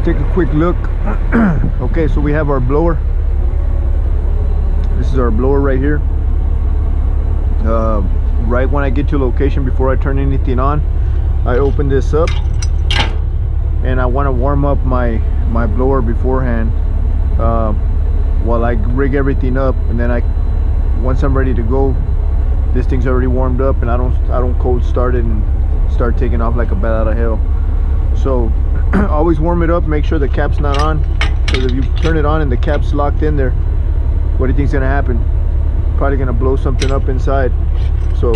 take a quick look. Okay, so we have our blower. This is our blower right here. Right when I get to location, before I turn anything on, I open this up, and I want to warm up my blower beforehand, while I rig everything up, and then once I'm ready to go, this thing's already warmed up, and I don't cold start it and start taking off like a bat out of hell. So always warm it up, make sure the cap's not on, because if you turn it on and the cap's locked in there, what do you think's gonna happen? Probably gonna blow something up inside. So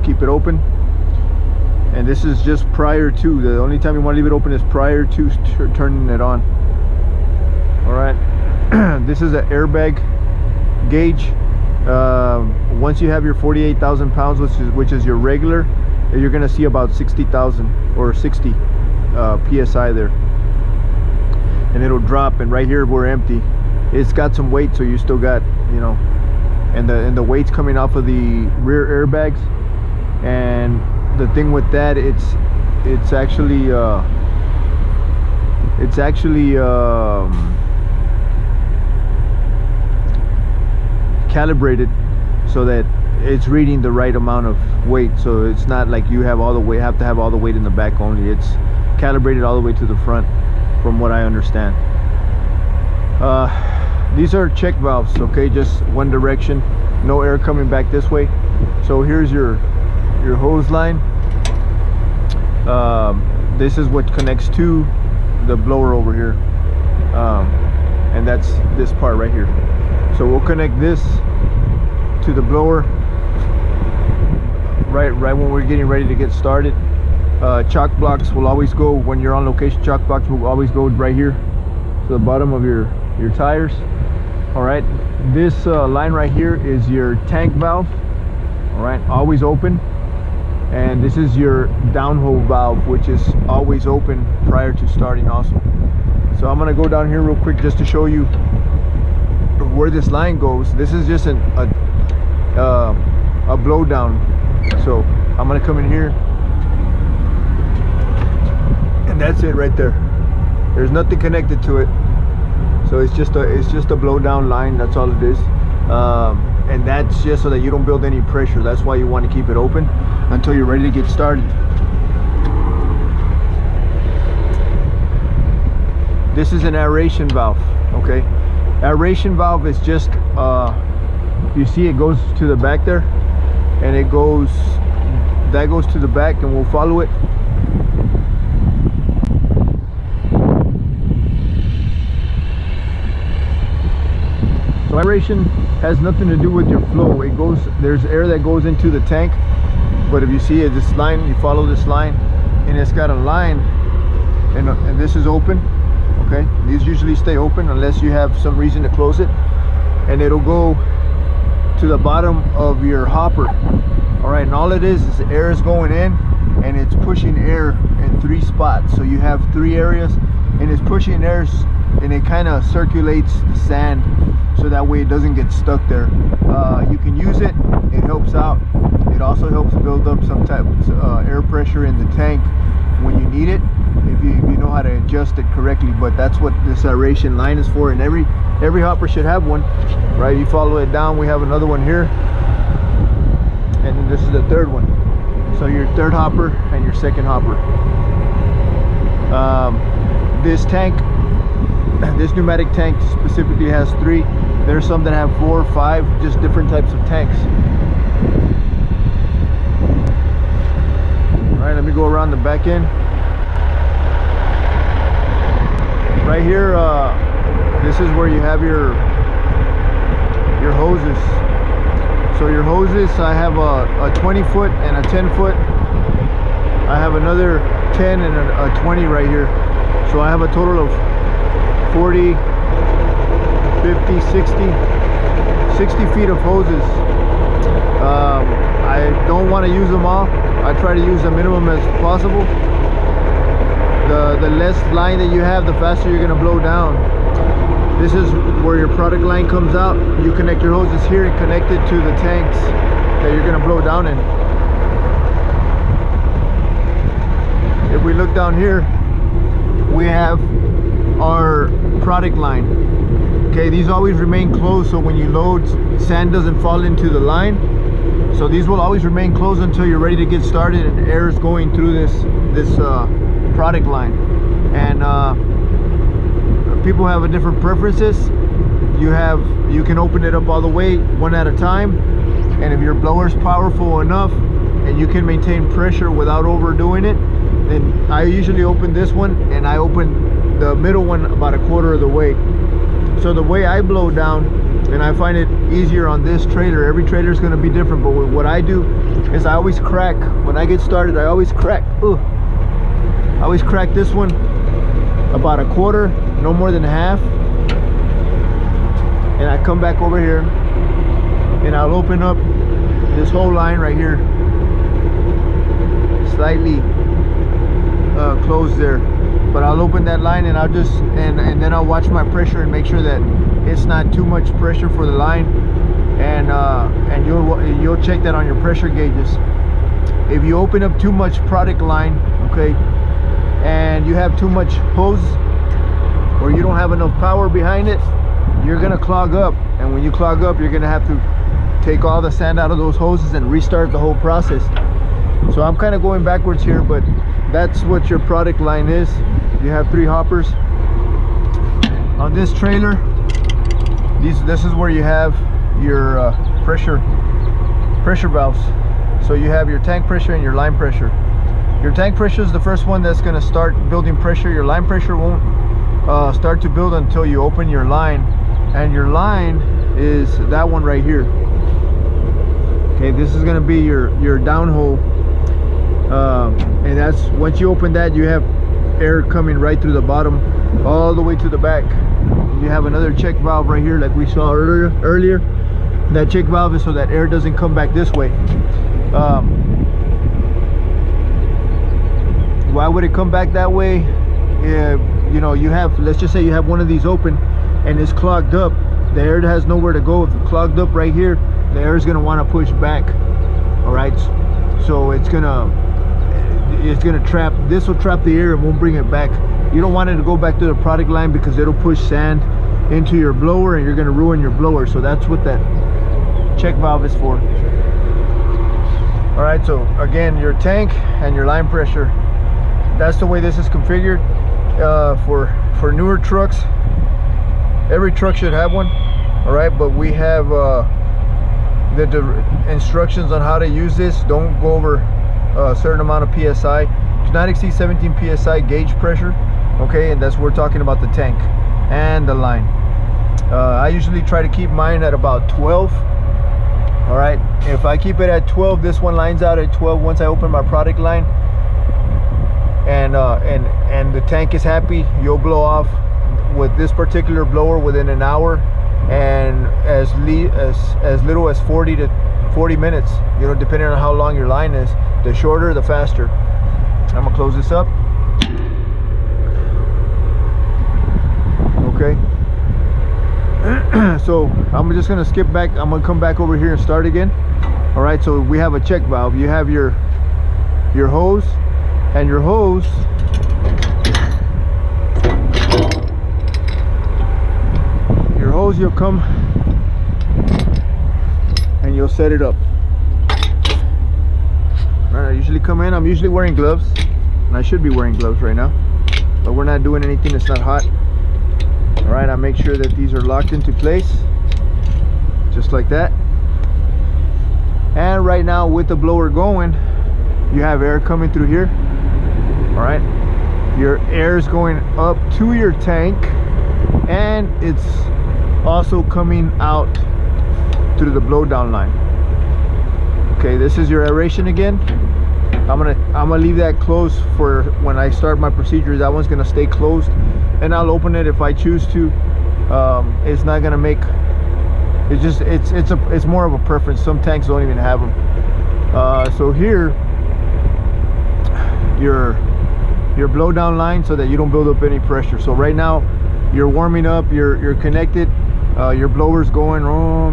keep it open. And this is just prior to, the only time you want to leave it open is prior to turning it on. All right. This is an airbag gauge. Once you have your 48,000 pounds, which is your regular, you're gonna see about 60,000 or 60 psi there, and it'll drop. And right here we're empty. It's got some weight, so you still got, you know, and the weight's coming off of the rear airbags. And the thing with that, it's actually calibrated so that it's reading the right amount of weight. So it's not like you have all the weight, have to have all the weight in the back only. It's calibrated all the way to the front, from what I understand. These are check valves, okay, just one direction, no air coming back this way. So here's your hose line. This is what connects to the blower over here, and that's this part right here. So we'll connect this to the blower right when we're getting ready to get started. Chalk blocks will always go, when you're on location, chalk blocks will always go right here to the bottom of your tires. All right, this line right here is your tank valve. All right, always open. And this is your downhole valve, which is always open prior to starting also. So I'm gonna go down here real quick just to show you where this line goes. This is just a blow down. So I'm gonna come in here, and that's it right there. There's nothing connected to it. So it's just a blow down line. That's all it is. And that's just so that you don't build any pressure. That's why you want to keep it open until you're ready to get started. This is an aeration valve, okay? Aeration valve is just, you see it goes to the back there, and that goes to the back, and we'll follow it. So aeration has nothing to do with your flow. There's air that goes into the tank, but if you see it, this line, you follow this line, and it's got a line, and this is open, okay? These usually stay open unless you have some reason to close it, and it'll go to the bottom of your hopper. All right, and all it is air is going in, and it's pushing air in 3 spots. So you have 3 areas, and it's pushing air, and it kind of circulates the sand, so that way it doesn't get stuck there. You can use it, it helps out. It also helps build up some type of air pressure in the tank when you need it, if you know how to adjust it correctly. But that's what this aeration line is for, and every hopper should have one, right? You follow it down, we have another one here, and then this is the third one. So your third hopper and your second hopper. This tank, this pneumatic tank specifically has 3. There's some that have 4 or 5, just different types of tanks. All right, let me go around the back end. Right here, this is where you have your hoses. So your hoses, I have a 20 foot and a 10 foot. I have another 10 and a 20 right here. So I have a total of 40, 50, 60 feet of hoses. I don't want to use them all. I try to use the minimum as possible. The less line that you have, the faster you're going to blow down. This is where your product line comes out. You connect your hoses here and connect it to the tanks that you're going to blow down in. If we look down here, we have our product line. Okay, these always remain closed, so when you load, sand doesn't fall into the line. So these will always remain closed until you're ready to get started and air is going through this product line. And people have a different preferences. You can open it up all the way, one at a time, and if your blower's powerful enough and you can maintain pressure without overdoing it, then I usually open this one, and I open the middle one about a quarter of the way. So the way I blow down, and I find it easier on this trailer, every trailer is going to be different, but what I do is I always crack, when I get started, I always crack this one about a quarter, no more than half, and I come back over here and I'll open up this whole line right here, slightly closed there, but I'll open that line and I'll just and then I'll watch my pressure and make sure that it's not too much pressure for the line, and you'll check that on your pressure gauges. If you open up too much product line, okay, and you have too much hose or you don't have enough power behind it, you're gonna clog up, and when you clog up, you're gonna have to take all the sand out of those hoses and restart the whole process. So I'm kind of going backwards here, but that's what your product line is. You have 3 hoppers on this trailer. This is where you have your pressure valves. So you have your tank pressure and your line pressure. Your tank pressure is the first one that's going to start building pressure. Your line pressure won't start to build until you open your line, and your line is that one right here. Okay, this is going to be your downhole, and that's, once you open that, you have air coming right through the bottom all the way to the back. You have another check valve right here like we saw earlier. That check valve is so that air doesn't come back this way. Why would it come back that way? You know, you have, let's just say you have one of these open and it's clogged up, the air has nowhere to go. If it's clogged up right here, the air is going to want to push back. All right, so it's gonna trap, this will trap the air and won't bring it back. You don't want it to go back to the product line because it'll push sand into your blower and you're going to ruin your blower. So that's what that check valve is for. All right, so again, your tank and your line pressure, that's the way this is configured. For newer trucks, every truck should have one. All right, but we have the instructions on how to use this. Don't go over a certain amount of PSI. Do not exceed 17 PSI gauge pressure. Okay, and that's, we're talking about the tank and the line. I usually try to keep mine at about 12. All right, if I keep it at 12, this one lines out at 12 once I open my product line, and the tank is happy, you'll blow off with this particular blower within an hour, and as little as 40 minutes, you know, depending on how long your line is. The shorter, the faster. I'm gonna close this up. Okay. So I'm just gonna skip back. I'm gonna come back over here and start again. All right, so we have a check valve. You have your hose, and your hose you'll come and you'll set it up. All right, I usually come in, I'm usually wearing gloves, and I should be wearing gloves right now, but we're not doing anything that's not hot. All right, I make sure that these are locked into place just like that. And right now, with the blower going, you have air coming through here. All right, your air is going up to your tank, and it's also coming out through the blow down line. Okay, this is your aeration again. I'm gonna leave that closed for when I start my procedure. That one's gonna stay closed, and I'll open it if I choose to. It's not gonna make, it's just, it's more of a preference. Some tanks don't even have them. So here, your blow down line, so that you don't build up any pressure. So right now you're warming up, you're connected, your blower's going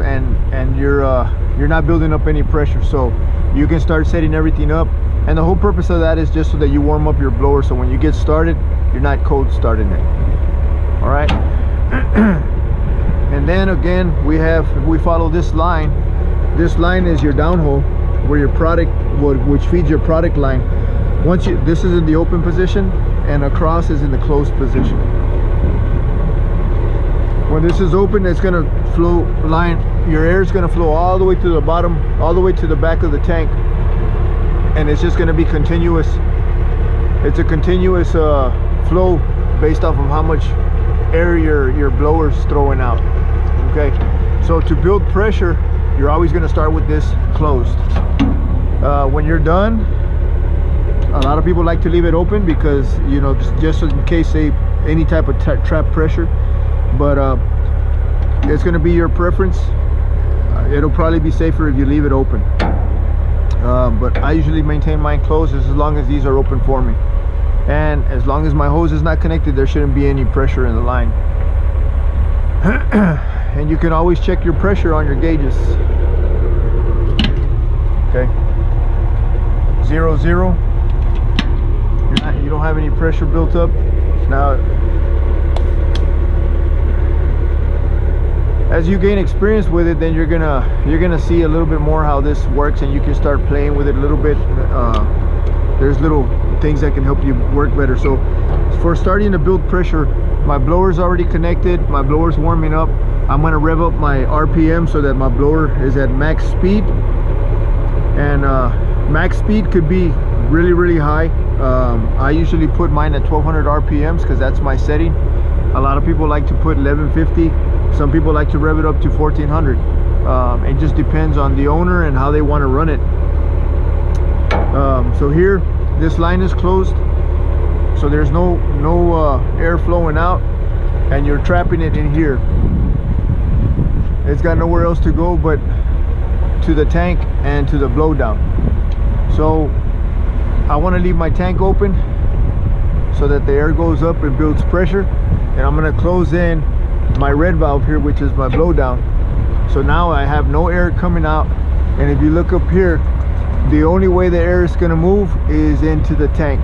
and you're not building up any pressure, so you can start setting everything up And the whole purpose of that is just so that you warm up your blower, so when you get started, you're not cold starting it. All right. And then again, we follow this line. This line is your downhole, where your product, which feeds your product line. This is in the open position, and across is in the closed position. When this is open, it's going to flow your air is going to flow all the way to the bottom, all the way to the back of the tank, and it's just going to be continuous. It's a continuous flow based off of how much air your blower's throwing out. Okay, so to build pressure, you're always going to start with this closed. When you're done, a lot of people like to leave it open because, you know, just in case, say, any type of trap pressure. But it's going to be your preference. It'll probably be safer if you leave it open. But I usually maintain mine closed as long as these are open for me. And as long as my hose is not connected, there shouldn't be any pressure in the line. And you can always check your pressure on your gauges. Okay. 0, 0. You don't have any pressure built up. Now, as you gain experience with it, then you're gonna see a little bit more how this works, and you can start playing with it a little bit. There's little things that can help you work better. So for starting to build pressure, my blower's already connected, my blower's warming up. I'm gonna rev up my RPM so that my blower is at max speed. And max speed could be really high. I usually put mine at 1200 RPMs because that's my setting. A lot of people like to put 1150. Some people like to rev it up to 1400. It just depends on the owner and how they want to run it. So here, this line is closed, so there's no air flowing out, and you're trapping it in here. It's got nowhere else to go but to the tank and to the blowdown. So I want to leave my tank open so that the air goes up and builds pressure, and I'm going to close in my red valve here, which is my blowdown. So now I have no air coming out, and if you look up here, the only way the air is going to move is into the tank.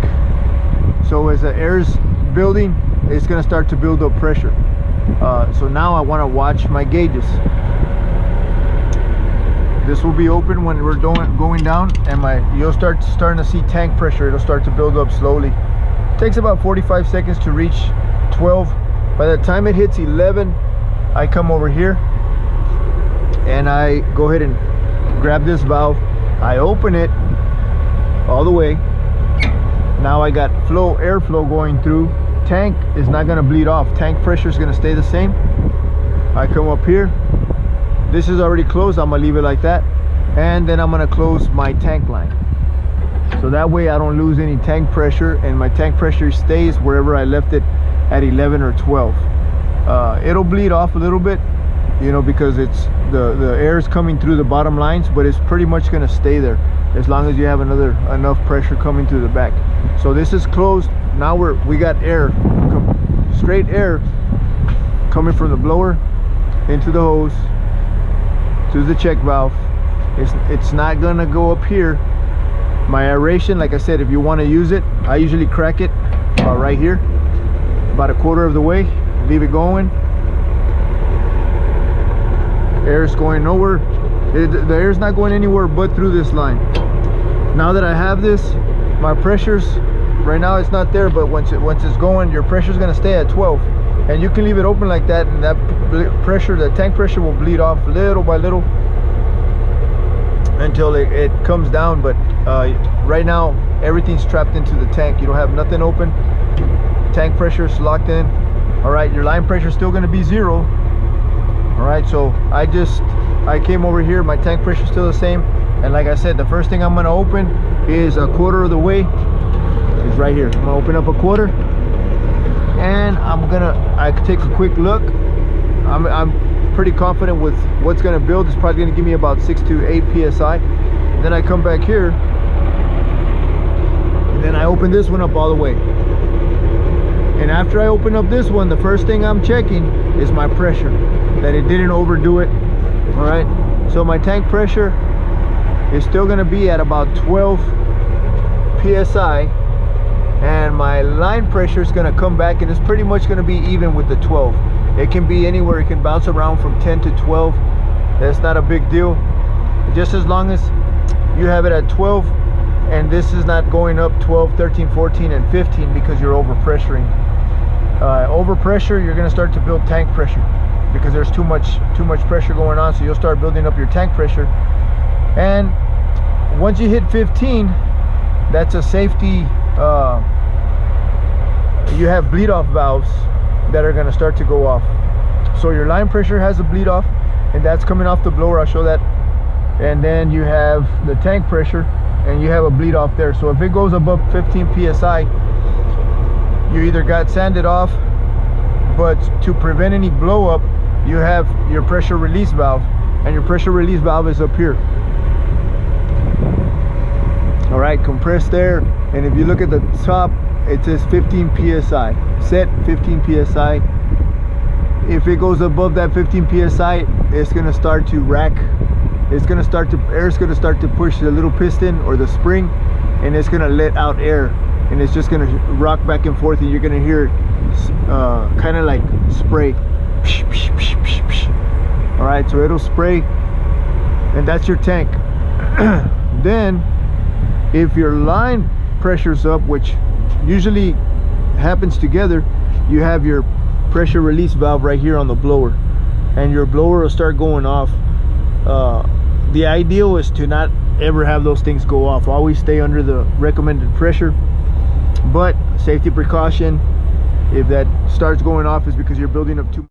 So as the air is building, it's going to start to build up pressure. So now I want to watch my gauges. This will be open when we're going down, and you'll starting to see tank pressure. It'll start to build up slowly. It takes about 45 seconds to reach 12. By the time it hits 11, I come over here and I go ahead and grab this valve. I open it all the way. Now I got airflow going through. Tank is not going to bleed off. Tank pressure is going to stay the same. I come up here. This is already closed. I'm going to leave it like that. And then I'm going to close my tank line. So that way I don't lose any tank pressure, and my tank pressure stays wherever I left it at 11 or 12. It'll bleed off a little bit, you know, because it's the air is coming through the bottom lines, but it's pretty much going to stay there as long as you have enough pressure coming through the back. So this is closed. Now we got air, straight air coming from the blower into the hose to the check valve. It's not gonna go up here. My aeration, like I said, if you want to use it, I usually crack it about right here, about a quarter of the way, leave it going. Air's going nowhere. The air's not going anywhere but through this line. Now that I have this, my pressure's right now, it's not there, but once it's going, your pressure's going to stay at 12, and you can leave it open like that, and that pressure, the tank pressure, will bleed off little by little until it comes down. But right now everything's trapped into the tank. You don't have nothing open. Tank pressure is locked in. All right, your line pressure is still going to be 0. All right, so I came over here, my tank pressure is still the same, and like I said, the first thing I'm going to open is a quarter of the way. Is right here. I'm gonna open up a quarter, and I take a quick look. I'm pretty confident with what's gonna build. It's probably gonna give me about 6 to 8 psi. Then I come back here, and then I open this one up all the way. And after I open up this one, the first thing I'm checking is my pressure, that it didn't overdo it. All right, so my tank pressure is still gonna be at about 12 psi, and my line pressure is going to come back, and it's pretty much going to be even with the 12. It can be anywhere. It can bounce around from 10 to 12. That's not a big deal, just as long as you have it at 12 and this is not going up 12, 13, 14, and 15 because you're overpressuring. Overpressure, you're going to start to build tank pressure because there's too much pressure going on, so you'll start building up your tank pressure. And once you hit 15, that's a safety. You have bleed off valves that are going to start to go off. So your line pressure has a bleed off, and that's coming off the blower. I'll show that. And then you have the tank pressure, and you have a bleed off there. So if it goes above 15 psi, you either got sanded off, but to prevent any blow up, you have your pressure release valve, and your pressure release valve is up here. All right, compressed air, and if you look at the top, it says 15 psi, set 15 psi. If it goes above that 15 psi, it's going to start to rack. It's going to start to, air's going to start to push the little piston or the spring, and it's going to let out air, and it's just going to rock back and forth, and you're going to hear kind of like spray. All right, so it'll spray, and that's your tank. Then if your line pressure's up, which usually happens together, you have your pressure release valve right here on the blower, and your blower will start going off. The ideal is to not ever have those things go off. Always stay under the recommended pressure, but safety precaution, if that starts going off, is because you're building up too